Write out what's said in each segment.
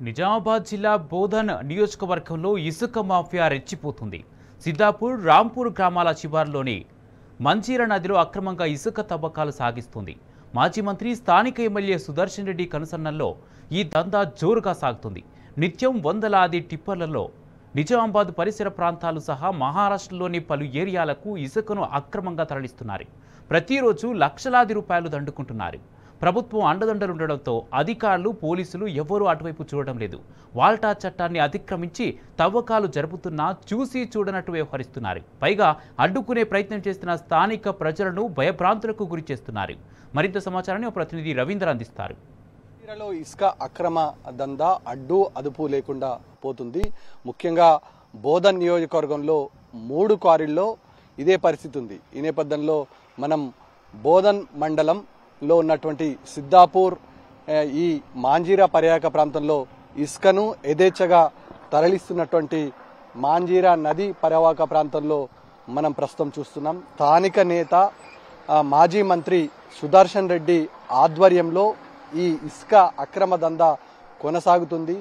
నిజామాబాద్ జిల్లా బోధన్ నియోజకవర్గంలో ఇసుక మాఫియా రెచ్చిపోతుంది. సిద్దాపూర్, రాంపూర్ గ్రామాల శివార్లోని మంజీరా నదిలో అక్రమంగా ఇసుక తవ్వకాలు సాగిస్తుంది. మాజీ మంత్రి, స్థానిక ఎమ్మెల్యే సుదర్శన్ రెడ్డి కనుసన్నల్లో ఈ దందా జోరుగా సాగుతుంది. నిత్యం వందలాది టిప్పర్లలో నిజామాబాద్ పరిసర ప్రాంతాలు సహా మహారాష్ట్రలోని పలు ఏరియాలకు ఇసుకను అక్రమంగా తరలిస్తున్నారు. ప్రతిరోజు లక్షలాది రూపాయలు దండుకుంటున్నారు. ప్రభుత్వం అండదండలుండడంతో అధికారులు, పోలీసులు ఎవరూ అటువైపు చూడడం లేదు. వాల్టా చట్టాన్ని అతిక్రమించి తవ్వకాలు జరుపుతున్నా చూసి చూడనట్టు వ్యవహరిస్తున్నారు. పైగా అడ్డుకునే ప్రయత్నం చేస్తున్న స్థానిక ప్రజలను భయభ్రాంతులకు గురి చేస్తున్నారు. మరింత సమాచారాన్ని ప్రతినిధి రవీంద్ర అందిస్తారు. ఇసుక అక్రమ దందా అడ్డు అదుపు లేకుండా పోతుంది. ముఖ్యంగా బోధన్ నియోజకవర్గంలో 3 క్వారీల్లో ఇదే పరిస్థితి ఉంది. ఈ నేపథ్యంలో మనం బోధన్ మండలంలో ఉన్నటువంటి సిద్దాపూర్, ఈ మాంజీరా పర్యాటక ప్రాంతంలో ఇసుకను యథేచ్ఛగా తరలిస్తున్నటువంటి మాంజీరా నది పర్యాటక ప్రాంతంలో మనం ప్రస్తుతం చూస్తున్నాం. స్థానిక నేత, మాజీ మంత్రి సుదర్శన్ రెడ్డి ఆధ్వర్యంలో ఈ ఇసుక అక్రమ దందా కొనసాగుతుంది.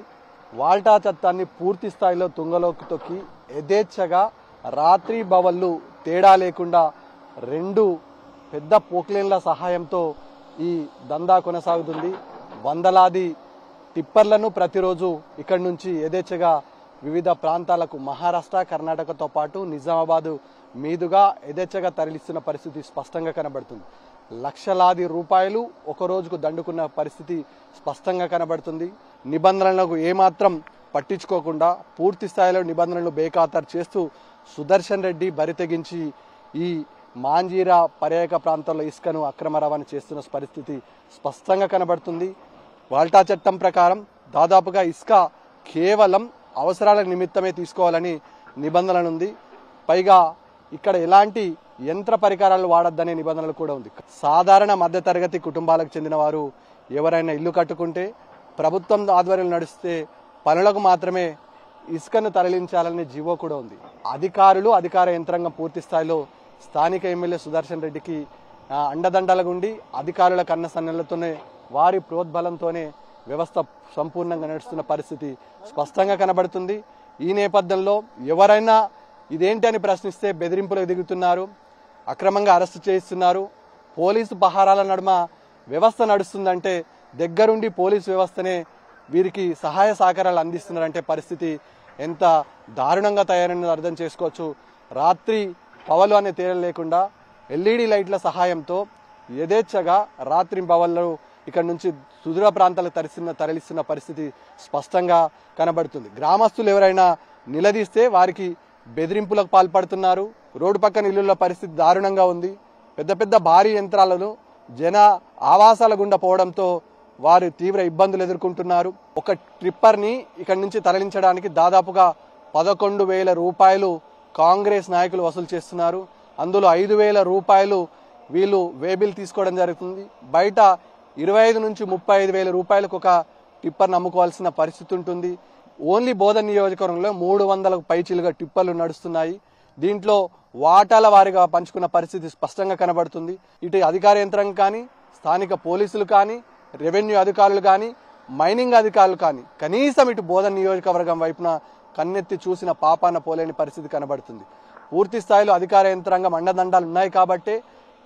వాల్టా చట్టాన్ని పూర్తి స్థాయిలో తుంగలోకి తొక్కి యథేచ్ఛగా రాత్రి బవళ్ళు తేడా లేకుండా 2 పెద్ద పోక్లేన్ల సహాయంతో ఈ దందా కొనసాగుతుంది. వందలాది టిప్పర్లను ప్రతిరోజు ఇక్కడి నుంచి యథేచ్ఛగా వివిధ ప్రాంతాలకు, మహారాష్ట్ర, కర్ణాటకతో పాటు నిజామాబాద్ మీదుగా యథేచ్ఛగా తరలిస్తున్న పరిస్థితి స్పష్టంగా కనబడుతుంది. లక్షలాది రూపాయలు ఒక రోజుకు దండుకున్న పరిస్థితి స్పష్టంగా కనబడుతుంది. నిబంధనలకు ఏమాత్రం పట్టించుకోకుండా పూర్తి స్థాయిలో నిబంధనలను బేఖాతరు చేస్తూ సుదర్శన్ రెడ్డి బరితెగించి ఈ మాంజీరా పర్యాటక ప్రాంతంలో ఇసుకను అక్రమ రవాణా చేస్తున్న పరిస్థితి స్పష్టంగా కనబడుతుంది. వాల్టా చట్టం ప్రకారం దాదాపుగా ఇసుక కేవలం అవసరాల నిమిత్తమే తీసుకోవాలని నిబంధన ఉంది. పైగా ఇక్కడ ఎలాంటి యంత్ర పరికరాలు వాడొద్దనే నిబంధనలు కూడా ఉంది. సాధారణ మధ్యతరగతి కుటుంబాలకు చెందిన వారు ఎవరైనా ఇల్లు కట్టుకుంటే ప్రభుత్వం ఆధ్వర్యంలో నడిస్తే పనులకు మాత్రమే ఇసుకను తరలించాలనే జీవో కూడా ఉంది. అధికారులు, అధికార యంత్రాంగం పూర్తి స్థాయిలో స్థానిక ఎమ్మెల్యే సుదర్శన్ రెడ్డికి అండదండలుగుండి అధికారుల కన్నసన్నలతోనే, వారి ప్రోద్బలంతోనే వ్యవస్థ సంపూర్ణంగా నడుస్తున్న పరిస్థితి స్పష్టంగా కనబడుతుంది. ఈ నేపథ్యంలో ఎవరైనా ఇదేంటి అని ప్రశ్నిస్తే బెదిరింపులకు దిగుతున్నారు, అక్రమంగా అరెస్టు చేయిస్తున్నారు. పోలీసు పహారాల నడుమ వ్యవస్థ నడుస్తుందంటే దగ్గరుండి పోలీసు వ్యవస్థనే వీరికి సహాయ సహకారాలు అందిస్తున్నారంటే పరిస్థితి ఎంత దారుణంగా తయారైనది అర్థం చేసుకోవచ్చు. రాత్రి పవలు అనే తేడా లేకుండా LED లైట్ల సహాయంతో యథేచ్ఛగా రాత్రి పవళ్ళు ఇక్కడ నుంచి సుదూర ప్రాంతాలకు తరలిస్తున్న పరిస్థితి స్పష్టంగా కనబడుతుంది. గ్రామస్తులు ఎవరైనా నిలదీస్తే వారికి బెదిరింపులకు పాల్పడుతున్నారు. రోడ్డు పక్కన ఇళ్ల పరిస్థితి దారుణంగా ఉంది. పెద్ద పెద్ద భారీ యంత్రాలను జన ఆవాసాల గుండా పోవడంతో వారు తీవ్ర ఇబ్బందులు ఎదుర్కొంటున్నారు. ఒక ట్రిప్పర్ని ఇక్కడి నుంచి తరలించడానికి దాదాపుగా 11,000 రూపాయలు కాంగ్రెస్ నాయకులు వసూలు చేస్తున్నారు. అందులో 5,000 రూపాయలు వీళ్ళు వేబిల్ తీసుకోవడం జరుగుతుంది. బయట 25 నుంచి 35,000 రూపాయలకు ఒక టిప్పర్ని అమ్ముకోవాల్సిన పరిస్థితి ఉంటుంది. ఓన్లీ బోధన్ నియోజకవర్గంలో 300 పైచిలుగా టిప్పర్లు నడుస్తున్నాయి. దీంట్లో వాటాల వారిగా పంచుకున్న పరిస్థితి స్పష్టంగా కనబడుతుంది. ఇటు అధికార యంత్రాంగం కానీ, స్థానిక పోలీసులు కానీ, రెవెన్యూ అధికారులు కానీ, మైనింగ్ అధికారులు కానీ కనీసం ఇటు బోధన్ నియోజకవర్గం వైపున కన్నెత్తి చూసిన పాపాన పోలేని పరిస్థితి కనబడుతుంది. పూర్తి స్థాయిలో అధికార యంత్రాంగం అండదండాలు ఉన్నాయి కాబట్టే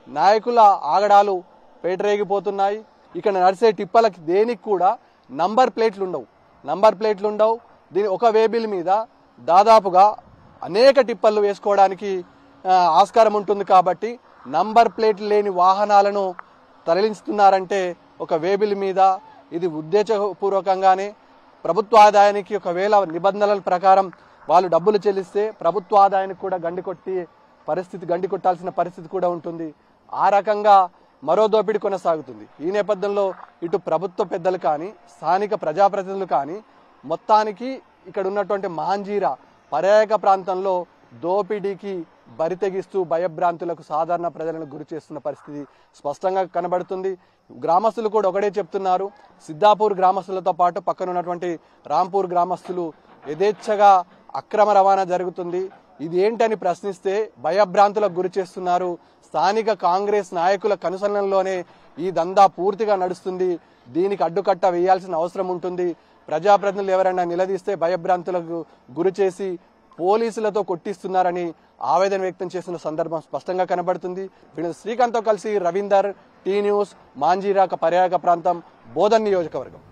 నాయకుల ఆగడాలు పేటరేగిపోతున్నాయి. ఇక్కడ నడిచే టిప్పలకి దేనికి కూడా నంబర్ ప్లేట్లు ఉండవు. దీని ఒక వేబిల్ మీద దాదాపుగా అనేక టిప్పర్లు వేసుకోవడానికి ఆస్కారం ఉంటుంది. కాబట్టి నంబర్ ప్లేట్లు లేని వాహనాలను తరలిస్తున్నారంటే ఒక వేబిల్ మీద ఇది ఉద్దేశపూర్వకంగానే ప్రభుత్వ ఆదాయానికి ఒకవేళ నిబంధనల ప్రకారం వాళ్ళు డబ్బులు చెల్లిస్తే ప్రభుత్వ ఆదాయానికి కూడా గండి కొట్టాల్సిన పరిస్థితి కూడా ఉంటుంది. ఆ రకంగా మరో దోపిడీ కొనసాగుతుంది. ఈ నేపథ్యంలో ఇటు ప్రభుత్వ పెద్దలు కానీ, స్థానిక ప్రజాప్రతినిధులు కానీ మొత్తానికి ఇక్కడ ఉన్నటువంటి మాంజీరా పర్యాటక ప్రాంతంలో దోపిడీకి బరితెగిస్తూ భయభ్రాంతులకు సాధారణ ప్రజలను గురి చేస్తున్న పరిస్థితి స్పష్టంగా కనబడుతుంది. గ్రామస్తులు కూడా ఒకటే చెప్తున్నారు. సిద్దాపూర్ గ్రామస్తులతో పాటు పక్కన ఉన్నటువంటి రాంపూర్ గ్రామస్తులు యథేచ్ఛగా అక్రమ రవాణా జరుగుతుంది, ఇది ఏంటని ప్రశ్నిస్తే భయభ్రాంతులకు గురి చేస్తున్నారు. స్థానిక కాంగ్రెస్ నాయకుల కనుసన్నల్లోనే ఈ దందా పూర్తిగా నడుస్తుంది. దీనికి అడ్డుకట్ట వేయాల్సిన అవసరం ఉంటుంది. ప్రజాప్రతినిధులు ఎవరైనా నిలదీస్తే భయభ్రాంతులకు గురి చేసి పోలీసులతో కొట్టిస్తున్నారని ఆవేదన వ్యక్తం చేసిన సందర్భం స్పష్టంగా కనబడుతుంది. శ్రీకాంత్తో కలిసి రవీందర్, టీ న్యూస్, మాంజీరాక పర్యాటక ప్రాంతం, బోధన్ నియోజకవర్గం.